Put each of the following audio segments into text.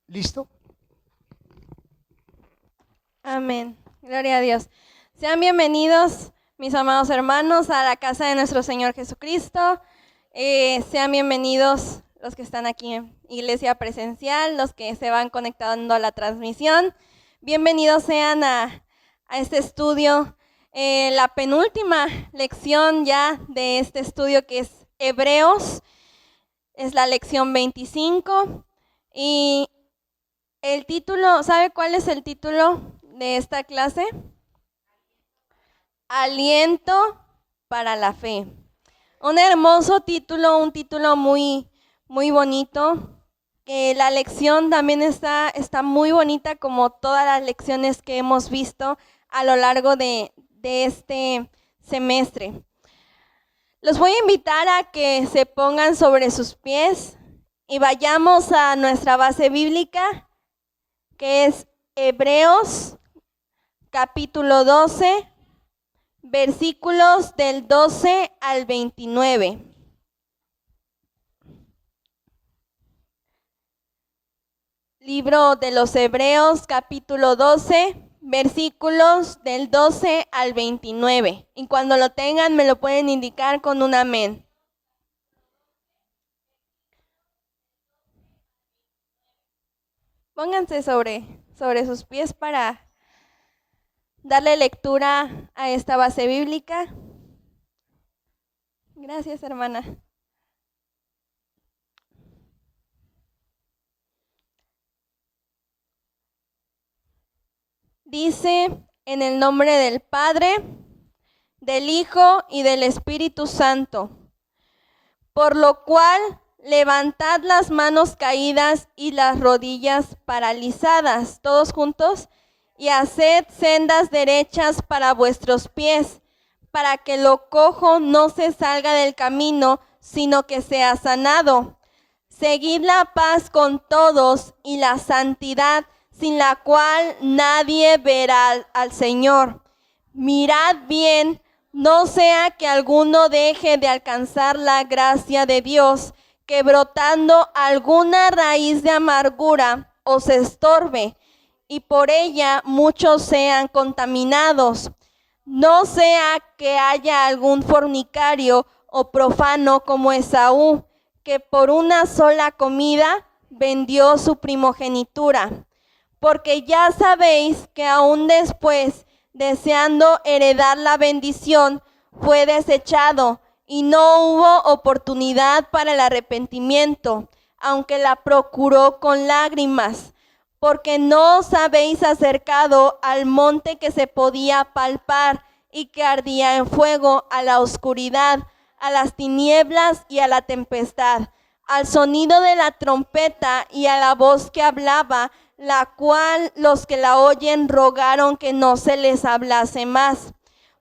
¿Listo? Amén. Gloria a Dios. Sean bienvenidos, mis amados hermanos, a la casa de nuestro Señor Jesucristo. Sean bienvenidos los que están aquí en iglesia presencial, los que se van conectando a la transmisión. Bienvenidos sean a este estudio, la penúltima lección ya de este estudio, que es Hebreos. Es la lección 25 y el título, ¿sabe cuál es el título de esta clase? Aliento para la fe. Un hermoso título, un título muy bonito. La lección también está muy bonita, como todas las lecciones que hemos visto a lo largo de este semestre. Los voy a invitar a que se pongan sobre sus pies y vayamos a nuestra base bíblica, que es Hebreos capítulo 12, versículos del 12 al 29. Libro de los Hebreos capítulo 12, versículos del 12 al 29. Y cuando lo tengan me lo pueden indicar con un amén. Pónganse sobre sus pies para darle lectura a esta base bíblica. Gracias, hermana. Dice: en el nombre del Padre, del Hijo y del Espíritu Santo. Por lo cual, levantad las manos caídas y las rodillas paralizadas, todos juntos, y haced sendas derechas para vuestros pies, para que lo cojo no se salga del camino, sino que sea sanado. Seguid la paz con todos y la santidad, sin la cual nadie verá al Señor. Mirad bien, no sea que alguno deje de alcanzar la gracia de Dios, que brotando alguna raíz de amargura os estorbe, y por ella muchos sean contaminados. No sea que haya algún fornicario o profano como Esaú, que por una sola comida vendió su primogenitura. Porque ya sabéis que aún después, deseando heredar la bendición, fue desechado y no hubo oportunidad para el arrepentimiento, aunque la procuró con lágrimas. Porque no os habéis acercado al monte que se podía palpar y que ardía en fuego, a la oscuridad, a las tinieblas y a la tempestad, al sonido de la trompeta y a la voz que hablaba, la cual los que la oyen rogaron que no se les hablase más,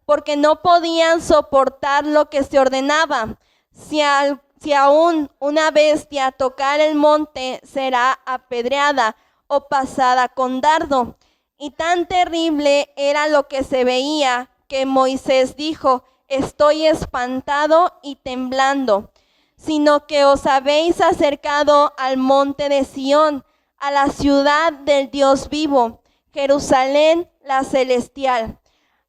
porque no podían soportar lo que se ordenaba. Si aún una bestia tocar el monte, será apedreada o pasada con dardo. Y tan terrible era lo que se veía, que Moisés dijo: estoy espantado y temblando. Sino que os habéis acercado al monte de Sión, a la ciudad del Dios vivo, Jerusalén la celestial,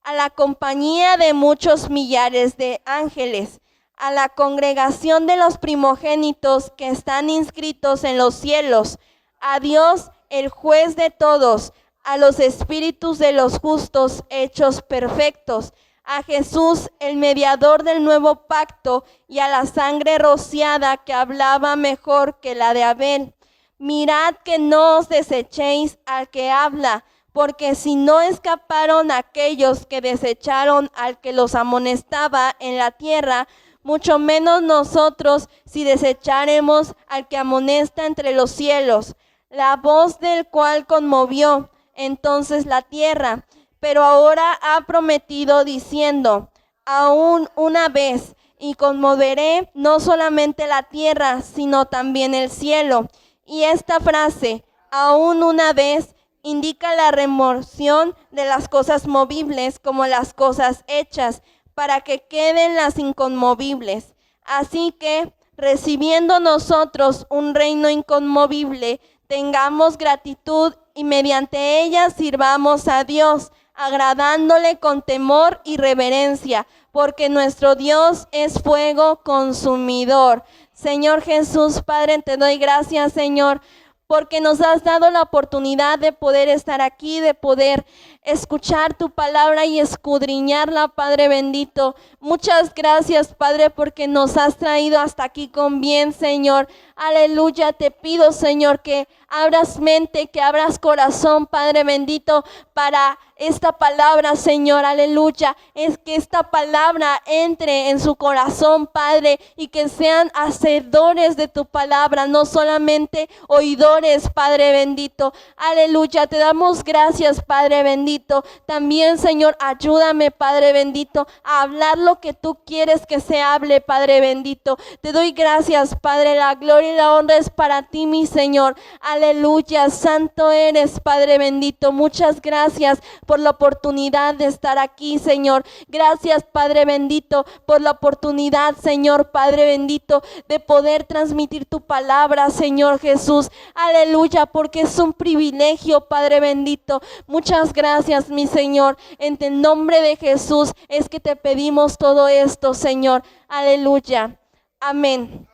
a la compañía de muchos millares de ángeles, a la congregación de los primogénitos que están inscritos en los cielos, a Dios el juez de todos, a los espíritus de los justos hechos perfectos, a Jesús el mediador del nuevo pacto, y a la sangre rociada que hablaba mejor que la de Abel. Mirad que no os desechéis al que habla, porque si no escaparon aquellos que desecharon al que los amonestaba en la tierra, mucho menos nosotros si desecharemos al que amonesta entre los cielos, la voz del cual conmovió entonces la tierra. Pero ahora ha prometido diciendo: aún una vez, y conmoveré no solamente la tierra, sino también el cielo. Y esta frase, aún una vez, indica la remoción de las cosas movibles como las cosas hechas, para que queden las inconmovibles. Así que, recibiendo nosotros un reino inconmovible, tengamos gratitud y mediante ella sirvamos a Dios, agradándole con temor y reverencia, porque nuestro Dios es fuego consumidor. Señor Jesús, Padre, te doy gracias, Señor, porque nos has dado la oportunidad de poder estar aquí, de poder escuchar tu palabra y escudriñarla, Padre bendito. Muchas gracias, Padre, porque nos has traído hasta aquí con bien, Señor. Aleluya, te pido, Señor, que abras mente, que abras corazón, Padre bendito, para esta palabra, Señor, aleluya. Es que esta palabra entre en su corazón, Padre, y que sean hacedores de tu palabra, no solamente oidores, Padre bendito. Aleluya, te damos gracias, Padre bendito. También, Señor, ayúdame, Padre bendito, a hablar lo que tú quieres que se hable, Padre bendito. Te doy gracias, Padre, la gloria y la honra es para ti, mi Señor. Aleluya, santo eres, Padre bendito. Muchas gracias por la oportunidad de estar aquí, Señor. Gracias, Padre bendito, por la oportunidad, Señor, Padre bendito, de poder transmitir tu palabra, Señor Jesús. Aleluya, porque es un privilegio, Padre bendito. Muchas gracias, mi Señor. En el nombre de Jesús es que te pedimos todo esto, Señor. Aleluya. Amén.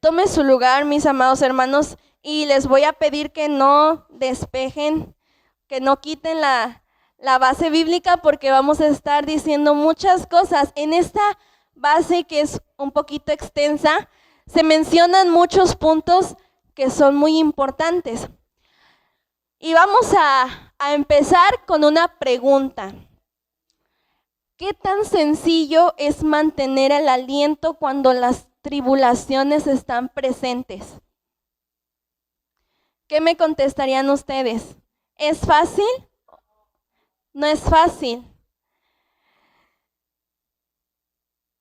Tome su lugar, mis amados hermanos, y les voy a pedir que no despejen, que no quiten la base bíblica, porque vamos a estar diciendo muchas cosas. En esta base, que es un poquito extensa, se mencionan muchos puntos que son muy importantes. Y vamos a empezar con una pregunta. ¿Qué tan sencillo es mantener el aliento cuando las tribulaciones están presentes? ¿Qué me contestarían ustedes? ¿Es fácil? No es fácil.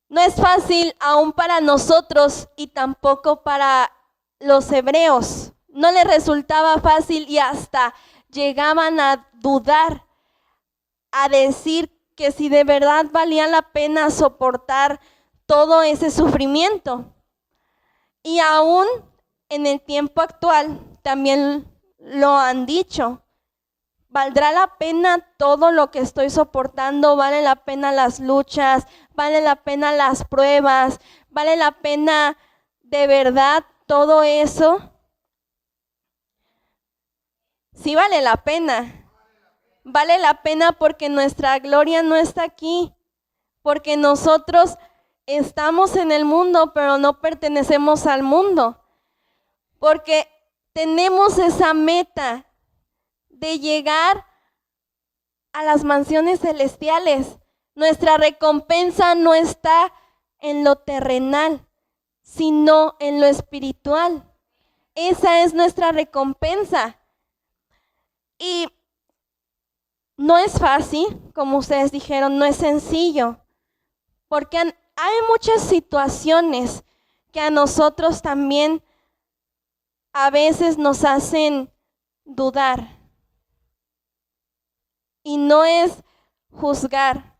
No es fácil aún para nosotros y tampoco para los hebreos. No les resultaba fácil y hasta llegaban a dudar, a decir que si de verdad valía la pena soportar todo ese sufrimiento. Y aún en el tiempo actual también lo han dicho. ¿Valdrá la pena todo lo que estoy soportando? ¿Vale la pena las luchas? ¿Vale la pena las pruebas? ¿Vale la pena de verdad todo eso? Sí vale la pena. Vale la pena porque nuestra gloria no está aquí. Porque nosotros estamos en el mundo, pero no pertenecemos al mundo. Porque tenemos esa meta de llegar a las mansiones celestiales. Nuestra recompensa no está en lo terrenal, sino en lo espiritual. Esa es nuestra recompensa. Y no es fácil, como ustedes dijeron, no es sencillo, porque hay muchas situaciones que a nosotros también a veces nos hacen dudar. Y no es juzgar,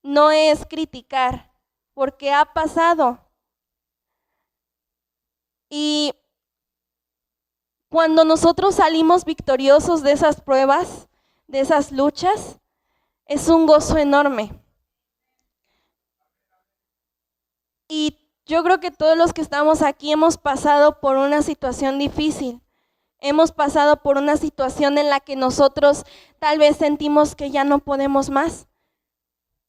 no es criticar, porque ha pasado. Y cuando nosotros salimos victoriosos de esas pruebas, de esas luchas, es un gozo enorme. Y yo creo que todos los que estamos aquí hemos pasado por una situación difícil. Hemos pasado por una situación en la que nosotros tal vez sentimos que ya no podemos más.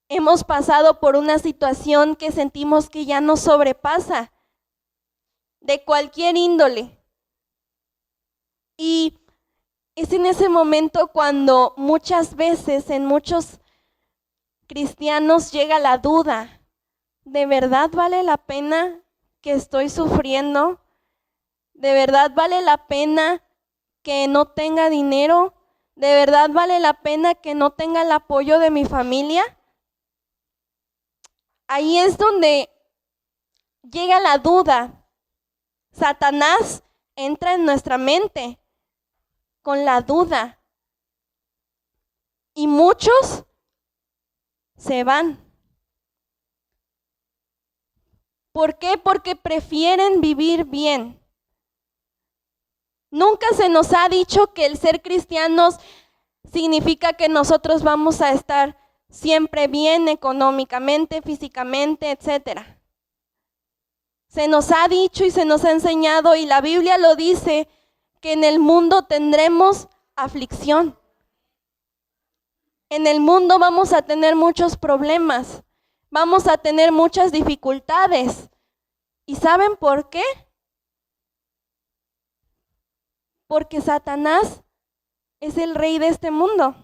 Hemos pasado por una situación que sentimos que ya nos sobrepasa, de cualquier índole. Y es en ese momento cuando muchas veces en muchos cristianos llega la duda. ¿De verdad vale la pena que estoy sufriendo? ¿De verdad vale la pena que no tenga dinero? ¿De verdad vale la pena que no tenga el apoyo de mi familia? Ahí es donde llega la duda. Satanás entra en nuestra mente con la duda. Y muchos se van. ¿Por qué? Porque prefieren vivir bien. Nunca se nos ha dicho que el ser cristianos significa que nosotros vamos a estar siempre bien económicamente, físicamente, etcétera. Se nos ha dicho y se nos ha enseñado, y la Biblia lo dice, que en el mundo tendremos aflicción. En el mundo vamos a tener muchos problemas, vamos a tener muchas dificultades. ¿Y saben por qué? Porque Satanás es el rey de este mundo.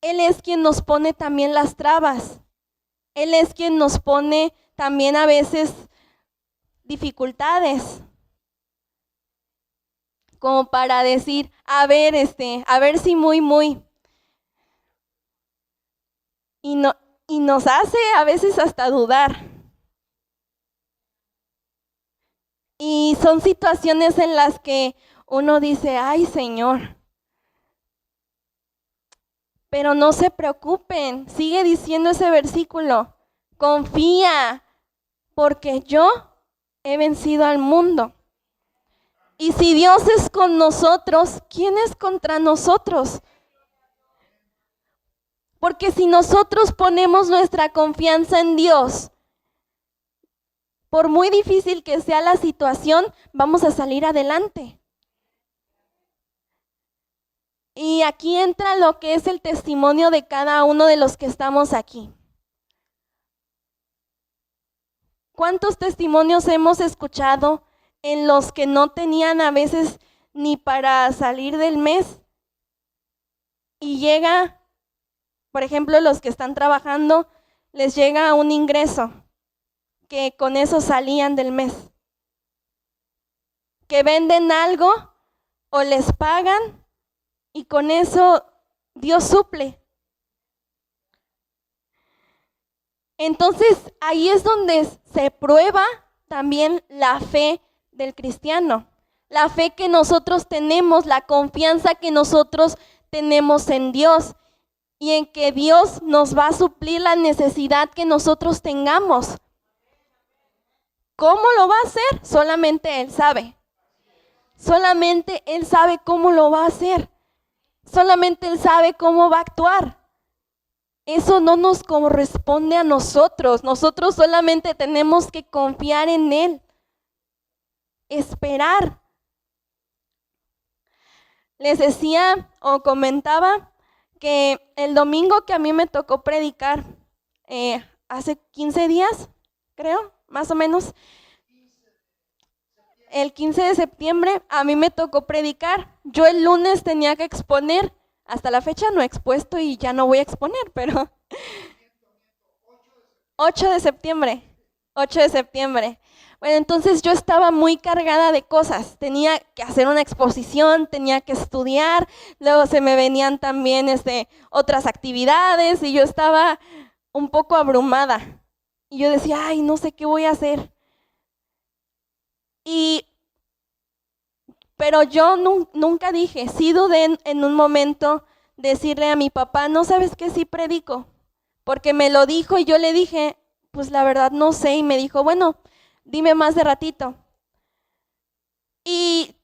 Él es quien nos pone también las trabas. Él es quien nos pone también a veces dificultades. Como para decir, a ver si muy. Y nos hace a veces hasta dudar. Y son situaciones en las que uno dice, ay, Señor. Pero no se preocupen, sigue diciendo ese versículo, confía, porque yo he vencido al mundo. Y si Dios es con nosotros, ¿quién es contra nosotros? Porque si nosotros ponemos nuestra confianza en Dios, por muy difícil que sea la situación, vamos a salir adelante. Y aquí entra lo que es el testimonio de cada uno de los que estamos aquí. ¿Cuántos testimonios hemos escuchado en los que no tenían a veces ni para salir del mes? Y llega, por ejemplo, los que están trabajando, les llega un ingreso, que con eso salían del mes. Que venden algo o les pagan y con eso Dios suple. Entonces ahí es donde se prueba también la fe del cristiano, la fe que nosotros tenemos, la confianza que nosotros tenemos en Dios y en que Dios nos va a suplir la necesidad que nosotros tengamos. ¿Cómo lo va a hacer? Solamente Él sabe. Solamente Él sabe cómo lo va a hacer. Solamente Él sabe cómo va a actuar. Eso no nos corresponde a nosotros. Nosotros solamente tenemos que confiar en Él. Esperar. Les decía o comentaba que el domingo que a mí me tocó predicar, hace 15 días, creo, más o menos, el 15 de septiembre a mí me tocó predicar. Yo el lunes tenía que exponer. Hasta la fecha no he expuesto y ya no voy a exponer, pero 8 de septiembre. Bueno, entonces yo estaba muy cargada de cosas. Tenía que hacer una exposición, tenía que estudiar, luego se me venían también otras actividades y yo estaba un poco abrumada. Y yo decía, ay, no sé qué voy a hacer. Pero yo nunca dije, sí dudé en un momento decirle a mi papá, no sabes qué, sí predico, porque me lo dijo y yo le dije, pues la verdad no sé, y me dijo, bueno, dime más de ratito. Y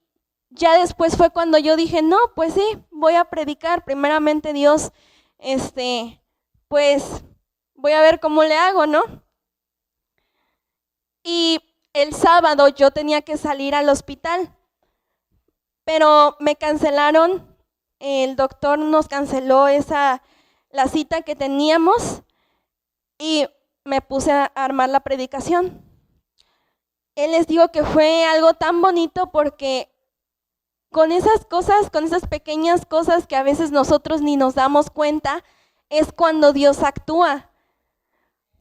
ya después fue cuando yo dije, no, pues sí, voy a predicar, primeramente Dios, pues voy a ver cómo le hago, ¿no? Y el sábado yo tenía que salir al hospital. Pero me cancelaron, el doctor nos canceló la cita que teníamos y me puse a armar la predicación. Él les digo que fue algo tan bonito porque con esas cosas, con esas pequeñas cosas que a veces nosotros ni nos damos cuenta, es cuando Dios actúa.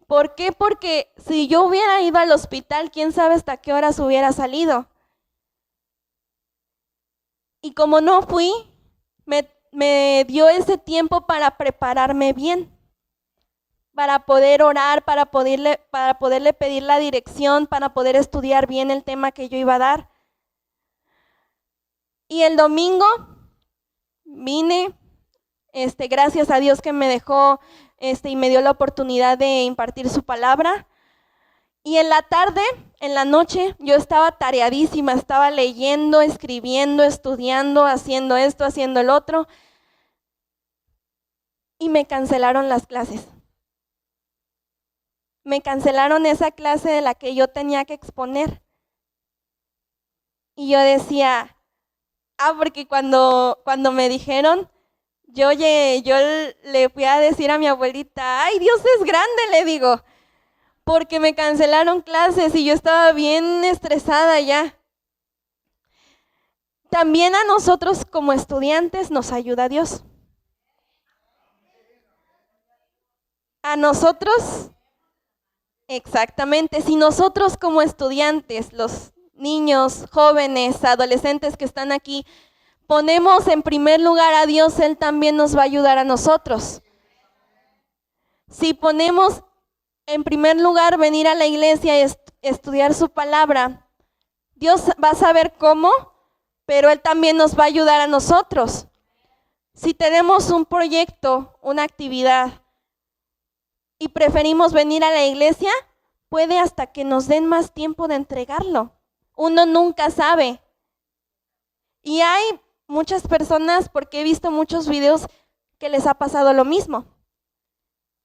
¿Por qué? Porque si yo hubiera ido al hospital, quién sabe hasta qué horas hubiera salido. Y como no fui, me dio ese tiempo para prepararme bien, para poder orar, para poderle pedir la dirección, para poder estudiar bien el tema que yo iba a dar. Y el domingo vine, gracias a Dios que me dejó y me dio la oportunidad de impartir su palabra. Y en la tarde, en la noche, yo estaba tareadísima, estaba leyendo, escribiendo, estudiando, haciendo esto, haciendo el otro. Y me cancelaron las clases. Me cancelaron esa clase de la que yo tenía que exponer. Y yo decía, porque cuando me dijeron, yo le fui a decir a mi abuelita, ay, Dios es grande, le digo, porque me cancelaron clases y yo estaba bien estresada ya. También a nosotros como estudiantes nos ayuda Dios. A nosotros, exactamente, si nosotros como estudiantes, los niños, jóvenes, adolescentes que están aquí, ponemos en primer lugar a Dios, Él también nos va a ayudar a nosotros. Si ponemos en primer lugar venir a la iglesia y estudiar su palabra, Dios va a saber cómo, pero Él también nos va a ayudar a nosotros. Si tenemos un proyecto, una actividad, y preferimos venir a la iglesia, puede hasta que nos den más tiempo de entregarlo. Uno nunca sabe. Y hay muchas personas, porque he visto muchos videos que les ha pasado lo mismo.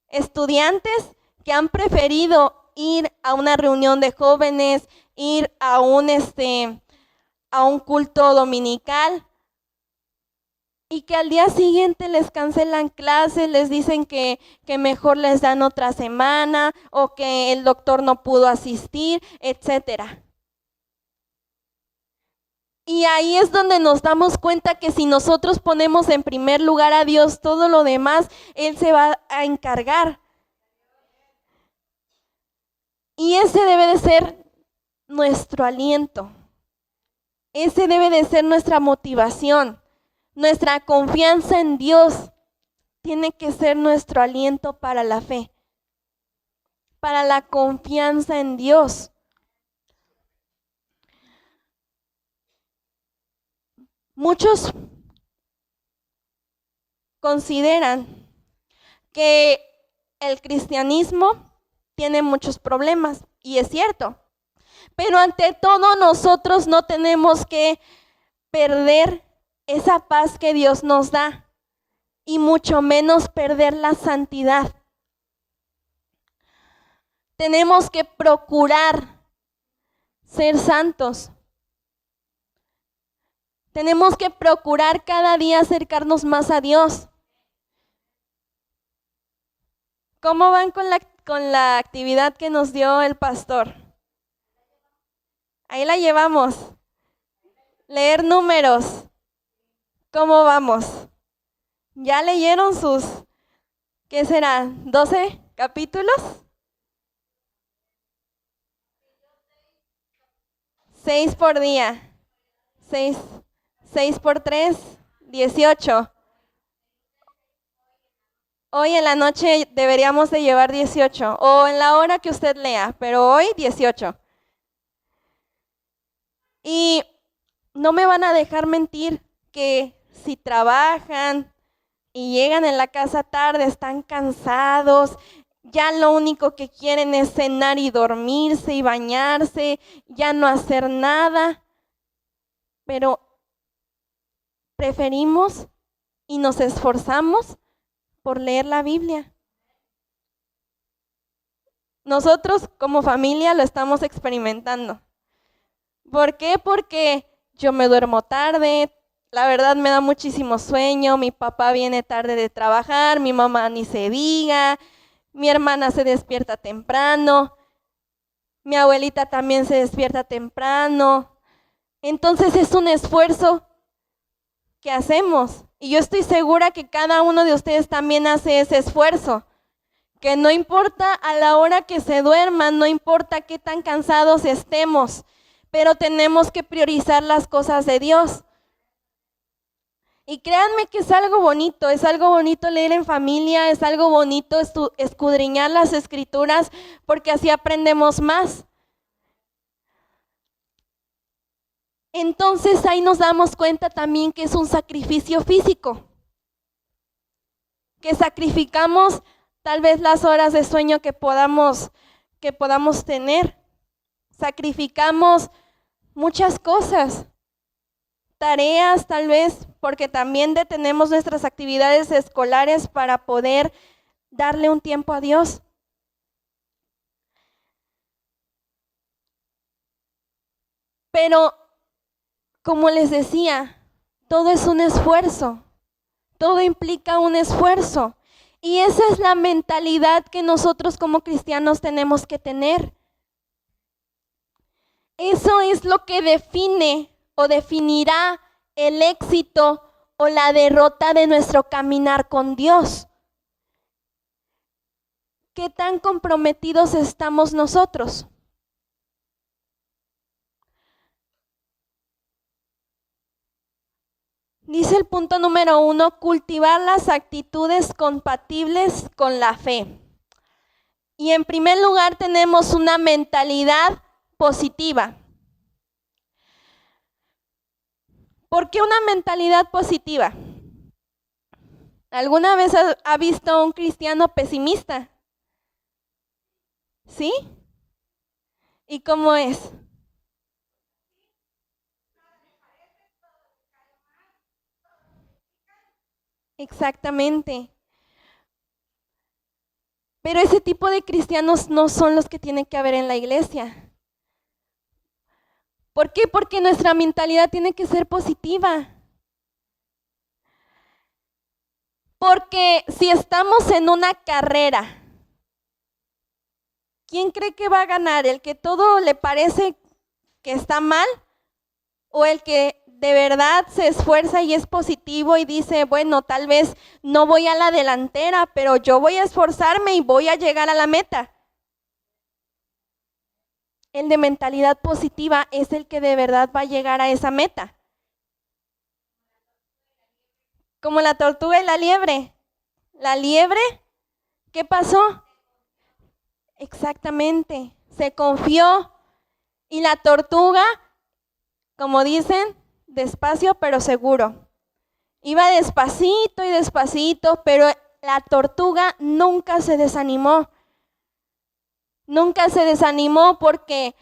Estudiantes que han preferido ir a una reunión de jóvenes, ir a un culto dominical, y que al día siguiente les cancelan clases, les dicen que mejor les dan otra semana, o que el doctor no pudo asistir, etcétera. Y ahí es donde nos damos cuenta que si nosotros ponemos en primer lugar a Dios, todo lo demás, Él se va a encargar. Y ese debe de ser nuestro aliento. Ese debe de ser nuestra motivación. Nuestra confianza en Dios tiene que ser nuestro aliento para la fe, para la confianza en Dios. Muchos consideran que el cristianismo tiene muchos problemas, y es cierto, pero ante todo nosotros no tenemos que perder esa paz que Dios nos da, y mucho menos perder la santidad. Tenemos que procurar ser santos. Tenemos que procurar cada día acercarnos más a Dios. ¿Cómo van con la actividad que nos dio el pastor? Ahí la llevamos. Leer números. ¿Cómo vamos? ¿Ya leyeron sus, qué será, 12 capítulos? 6 por día. 6 por 3, 18. Hoy en la noche deberíamos de llevar 18, o en la hora que usted lea, pero hoy 18. Y no me van a dejar mentir que si trabajan y llegan en la casa tarde, están cansados, ya lo único que quieren es cenar y dormirse y bañarse, ya no hacer nada, pero preferimos y nos esforzamos por leer la Biblia. Nosotros como familia lo estamos experimentando. ¿Por qué? Porque yo me duermo tarde, la verdad me da muchísimo sueño, mi papá viene tarde de trabajar, mi mamá ni se diga, mi hermana se despierta temprano, mi abuelita también se despierta temprano. Entonces es un esfuerzo que hacemos, y yo estoy segura que cada uno de ustedes también hace ese esfuerzo, que no importa a la hora que se duerman, no importa qué tan cansados estemos, pero tenemos que priorizar las cosas de Dios. Y créanme que es algo bonito leer en familia, es algo bonito escudriñar las escrituras, porque así aprendemos más. Entonces ahí nos damos cuenta también que es un sacrificio físico, que sacrificamos tal vez las horas de sueño que podamos que podamos tener. Sacrificamos muchas cosas, tareas tal vez, porque también detenemos nuestras actividades escolares para poder darle un tiempo a Dios. Pero, como les decía, todo es un esfuerzo, todo implica un esfuerzo. Y esa es la mentalidad que nosotros como cristianos tenemos que tener. Eso es lo que define o definirá el éxito o la derrota de nuestro caminar con Dios. ¿Qué tan comprometidos estamos nosotros? Dice el punto número 1, cultivar las actitudes compatibles con la fe. Y en primer lugar tenemos una mentalidad positiva. ¿Por qué una mentalidad positiva? ¿Alguna vez ha visto a un cristiano pesimista? ¿Sí? ¿Y cómo es? Exactamente. Pero ese tipo de cristianos no son los que tienen que haber en la iglesia. ¿Por qué? Porque nuestra mentalidad tiene que ser positiva. Porque si estamos en una carrera, ¿quién cree que va a ganar? ¿El que todo le parece que está mal? ¿O el que de verdad se esfuerza y es positivo y dice, bueno, tal vez no voy a la delantera, pero yo voy a esforzarme y voy a llegar a la meta? El de mentalidad positiva es el que de verdad va a llegar a esa meta. Como la tortuga y la liebre. La liebre, ¿qué pasó? Exactamente, se confió. Y la tortuga, como dicen, despacio pero seguro. Iba despacito y despacito, pero la tortuga nunca se desanimó. Nunca se desanimó porque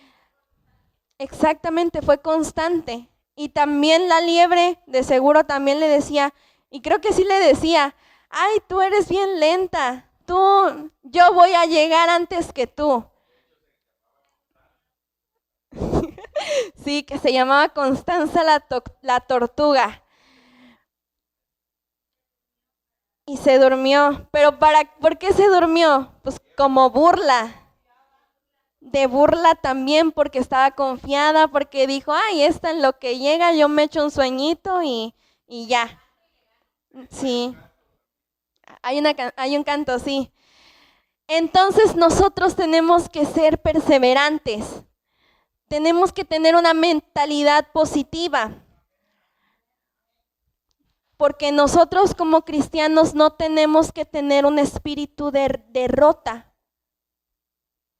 exactamente fue constante. Y también la liebre de seguro también le decía, y creo que sí le decía, ay, tú eres bien lenta, yo voy a llegar antes que tú. Sí, que se llamaba Constanza la tortuga. Y se durmió. Pero ¿por qué se durmió? Pues como burla. De burla también porque estaba confiada, porque dijo, ay, esta en lo que llega yo me echo un sueñito y ya. Sí, hay un canto, sí. Entonces nosotros tenemos que ser perseverantes. Tenemos que tener una mentalidad positiva. Porque nosotros como cristianos no tenemos que tener un espíritu de derrota.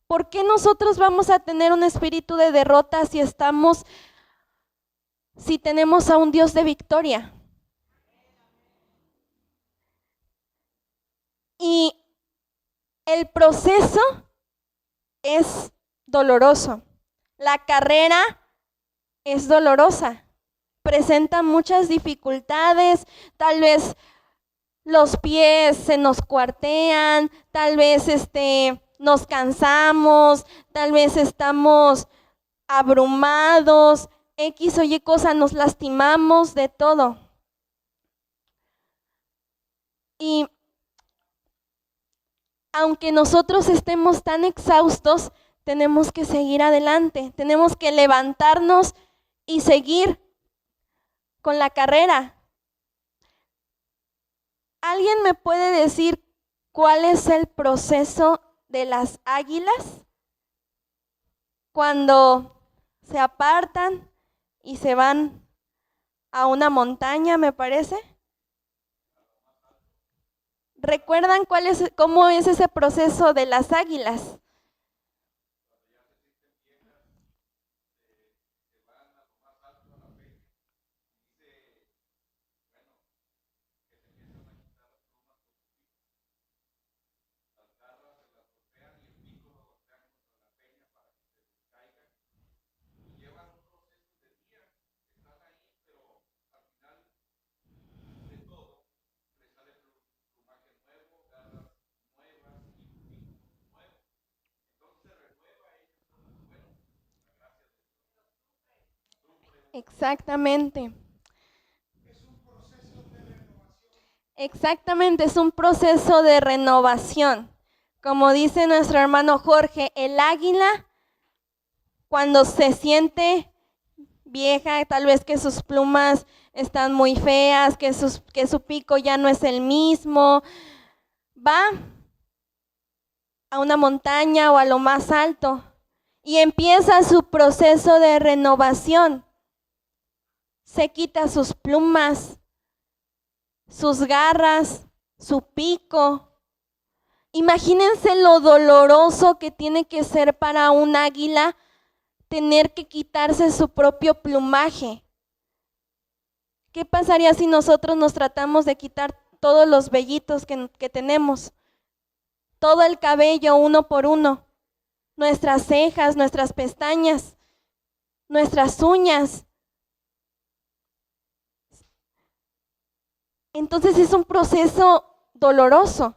¿Por qué nosotros vamos a tener un espíritu de derrota si tenemos a un Dios de victoria? Y el proceso es doloroso. La carrera es dolorosa. Presenta muchas dificultades, tal vez los pies se nos cuartean, tal vez nos cansamos, tal vez estamos abrumados, X o Y cosa, nos lastimamos de todo. Y aunque nosotros estemos tan exhaustos, tenemos que seguir adelante, tenemos que levantarnos y seguir con la carrera. ¿Alguien me puede decir cuál es el proceso de las águilas cuando se apartan y se van a una montaña, me parece? ¿Recuerdan cómo es ese proceso de las águilas? Exactamente. Exactamente, es un proceso de renovación. Como dice nuestro hermano Jorge, el águila cuando se siente vieja, tal vez que sus plumas están muy feas, que su pico ya no es el mismo, va a una montaña o a lo más alto y empieza su proceso de renovación. Se quita sus plumas, sus garras, su pico. Imagínense lo doloroso que tiene que ser para un águila tener que quitarse su propio plumaje. ¿Qué pasaría si nosotros nos tratamos de quitar todos los vellitos que tenemos? Todo el cabello uno por uno, nuestras cejas, nuestras pestañas, nuestras uñas. Entonces es un proceso doloroso,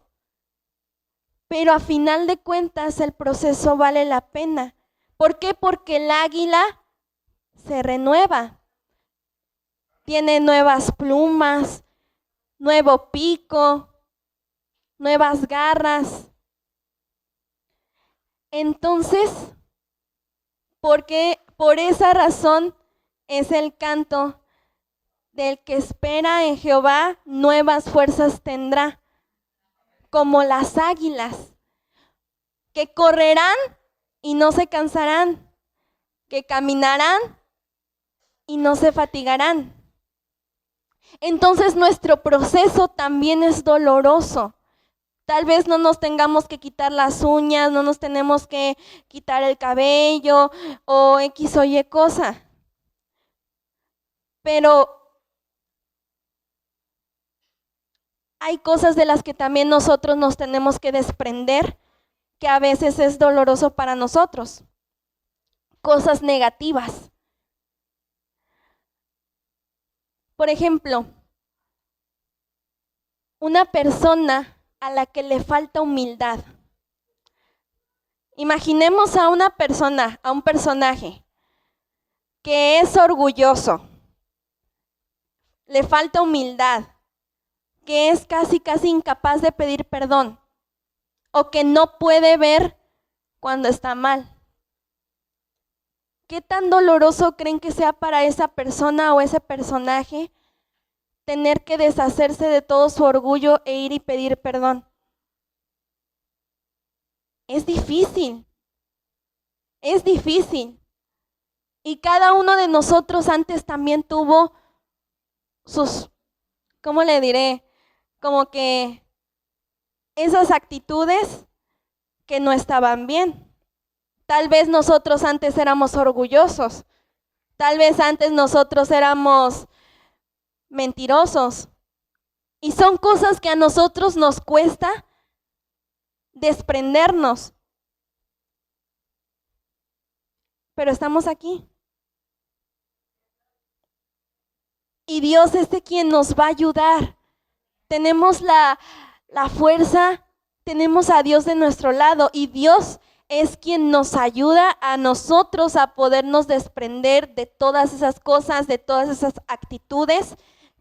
pero a final de cuentas el proceso vale la pena. ¿Por qué? Porque el águila se renueva, tiene nuevas plumas, nuevo pico, nuevas garras. Entonces, por esa razón es el canto del que espera en Jehová, nuevas fuerzas tendrá, como las águilas, que correrán y no se cansarán, que caminarán y no se fatigarán. Entonces nuestro proceso también es doloroso. Tal vez no nos tengamos que quitar las uñas, no nos tenemos que quitar el cabello o X o Y cosa. Pero hay cosas de las que también nosotros nos tenemos que desprender, que a veces es doloroso para nosotros. Cosas negativas. Por ejemplo, una persona a la que le falta humildad. Imaginemos a una persona, a un personaje que es orgulloso, le falta humildad, que es casi incapaz de pedir perdón o que no puede ver cuando está mal. ¿Qué tan doloroso creen que sea para esa persona o ese personaje tener que deshacerse de todo su orgullo e ir y pedir perdón? Es difícil, es difícil. Y cada uno de nosotros antes también tuvo sus, ¿cómo le diré? Como que esas actitudes que no estaban bien. Tal vez nosotros antes éramos orgullosos, tal vez antes nosotros éramos mentirosos. Y son cosas que a nosotros nos cuesta desprendernos. Pero estamos aquí. Y Dios es de quien nos va a ayudar. Tenemos la fuerza, tenemos a Dios de nuestro lado y Dios es quien nos ayuda a nosotros a podernos desprender de todas esas cosas, de todas esas actitudes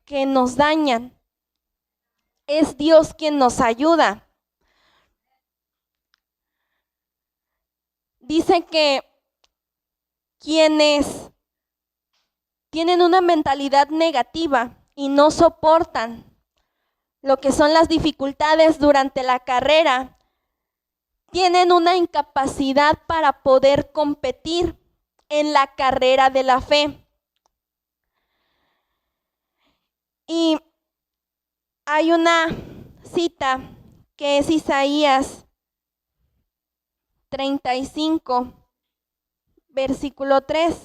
que nos dañan. Es Dios quien nos ayuda. Dice que quienes tienen una mentalidad negativa y no soportan lo que son las dificultades durante la carrera, tienen una incapacidad para poder competir en la carrera de la fe. Y hay una cita que es Isaías 35, versículo 3.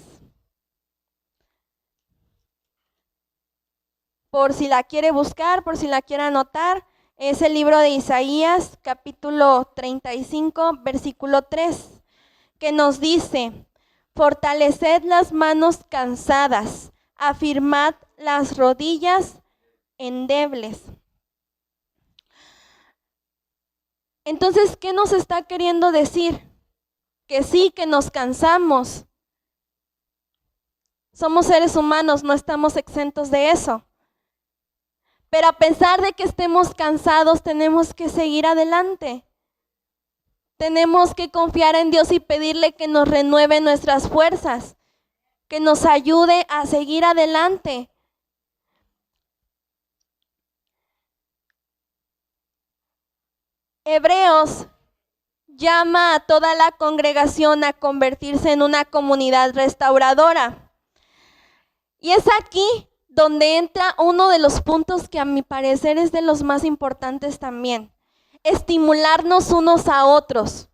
Por si la quiere buscar, por si la quiere anotar, es el libro de Isaías, capítulo 35, versículo 3, que nos dice: fortaleced las manos cansadas, afirmad las rodillas endebles. Entonces, ¿qué nos está queriendo decir? Que sí, que nos cansamos, Somos seres humanos, no estamos exentos de eso. Pero a pesar de que estemos cansados, tenemos que seguir adelante. Tenemos que confiar en Dios y pedirle que nos renueve nuestras fuerzas, que nos ayude a seguir adelante. Hebreos llama a toda la congregación a convertirse en una comunidad restauradora. Y es aquí donde entra uno de los puntos que a mi parecer es de los más importantes también. Estimularnos unos a otros.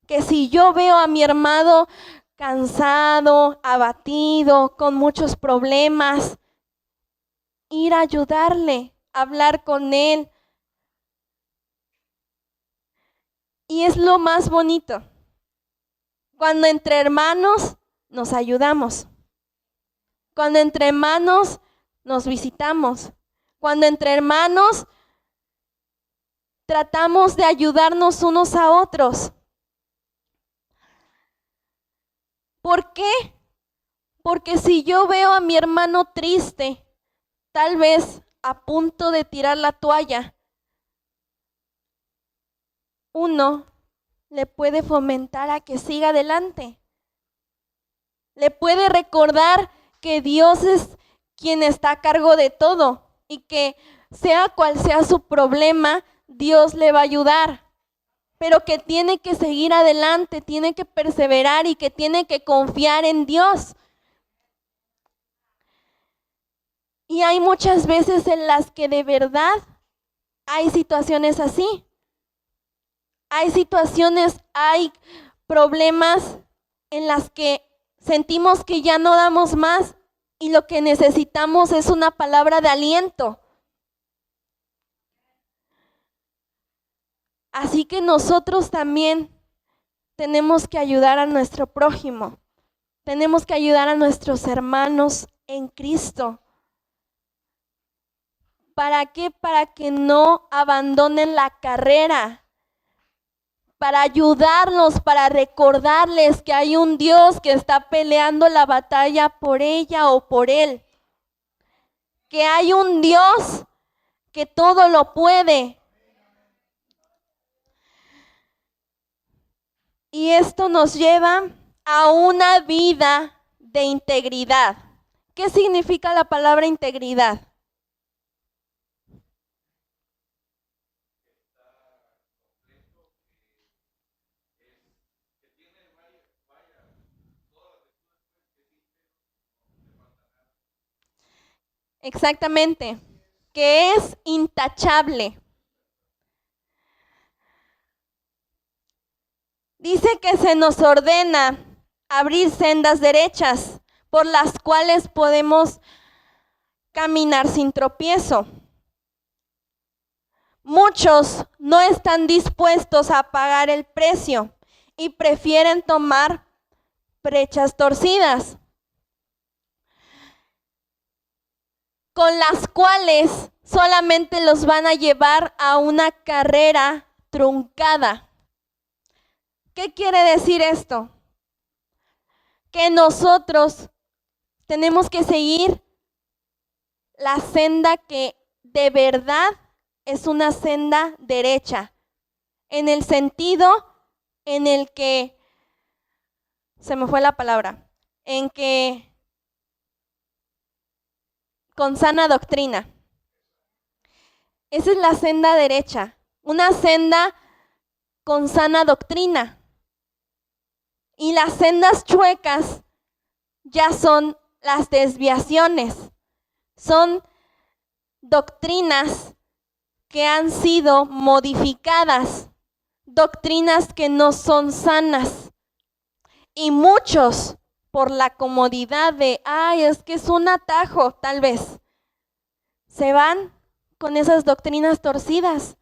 Que si yo veo a mi hermano cansado, abatido, con muchos problemas, ir a ayudarle, hablar con él. Y es lo más bonito, cuando entre hermanos nos ayudamos, cuando entre hermanos nos visitamos, cuando entre hermanos tratamos de ayudarnos unos a otros. ¿Por qué? Porque si yo veo a mi hermano triste, tal vez a punto de tirar la toalla, uno le puede fomentar a que siga adelante. Le puede recordar que Dios es quien está a cargo de todo y que sea cual sea su problema, Dios le va a ayudar. Pero que tiene que seguir adelante, tiene que perseverar y que tiene que confiar en Dios. Y hay muchas veces en las que de verdad hay situaciones así. Hay situaciones, hay problemas en las que sentimos que ya no damos más y lo que necesitamos es una palabra de aliento. Así que nosotros también tenemos que ayudar a nuestro prójimo. Tenemos que ayudar a nuestros hermanos en Cristo. ¿Para qué? Para que no abandonen la carrera. Para ayudarlos, para recordarles que hay un Dios que está peleando la batalla por ella o por él. Que hay un Dios que todo lo puede. Y esto nos lleva a una vida de integridad. ¿Qué significa la palabra integridad? Exactamente, que es intachable. Dice que se nos ordena abrir sendas derechas por las cuales podemos caminar sin tropiezo. Muchos no están dispuestos a pagar el precio y prefieren tomar brechas torcidas, con las cuales solamente los van a llevar a una carrera truncada. ¿Qué quiere decir esto? Que nosotros tenemos que seguir la senda que de verdad es una senda derecha, en el sentido en el que, se me fue la palabra, en que con sana doctrina. Esa es la senda derecha, una senda con sana doctrina. Y las sendas chuecas ya son las desviaciones, son doctrinas que han sido modificadas, doctrinas que no son sanas. Y muchos, por la comodidad de, es que es un atajo, tal vez, se van con esas doctrinas torcidas.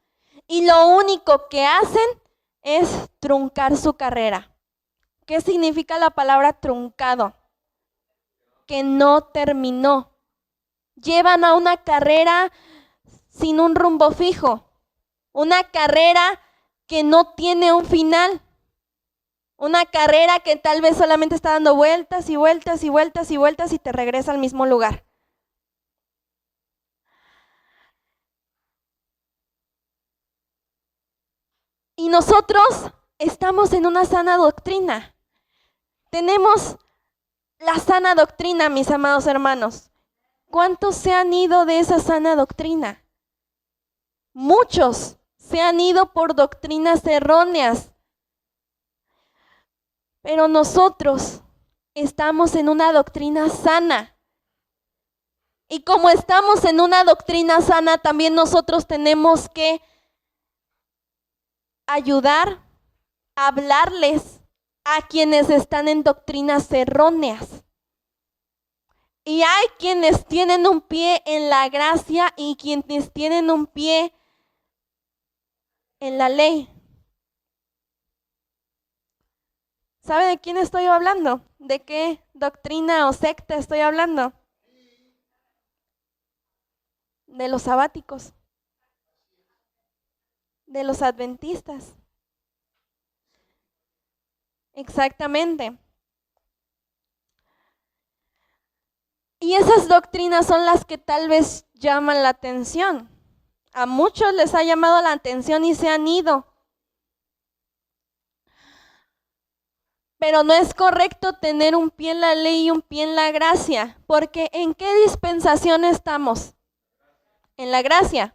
Y lo único que hacen es truncar su carrera. ¿Qué significa la palabra truncado? Que no terminó. Llevan a una carrera sin un rumbo fijo, una carrera que no tiene un final. Una carrera que tal vez solamente está dando vueltas y vueltas y vueltas y vueltas y te regresa al mismo lugar. Y nosotros estamos en una sana doctrina. Tenemos la sana doctrina, mis amados hermanos. ¿Cuántos se han ido de esa sana doctrina? Muchos se han ido por doctrinas erróneas. Pero nosotros estamos en una doctrina sana. Y como estamos en una doctrina sana, también nosotros tenemos que ayudar a hablarles a quienes están en doctrinas erróneas. Y hay quienes tienen un pie en la gracia y quienes tienen un pie en la ley. ¿Sabe de quién estoy hablando? ¿De qué doctrina o secta estoy hablando? De los sabáticos, de los adventistas. Exactamente. Y esas doctrinas son las que tal vez llaman la atención. A muchos les ha llamado la atención y se han ido. Pero no es correcto tener un pie en la ley y un pie en la gracia, porque ¿en qué dispensación estamos? En la gracia.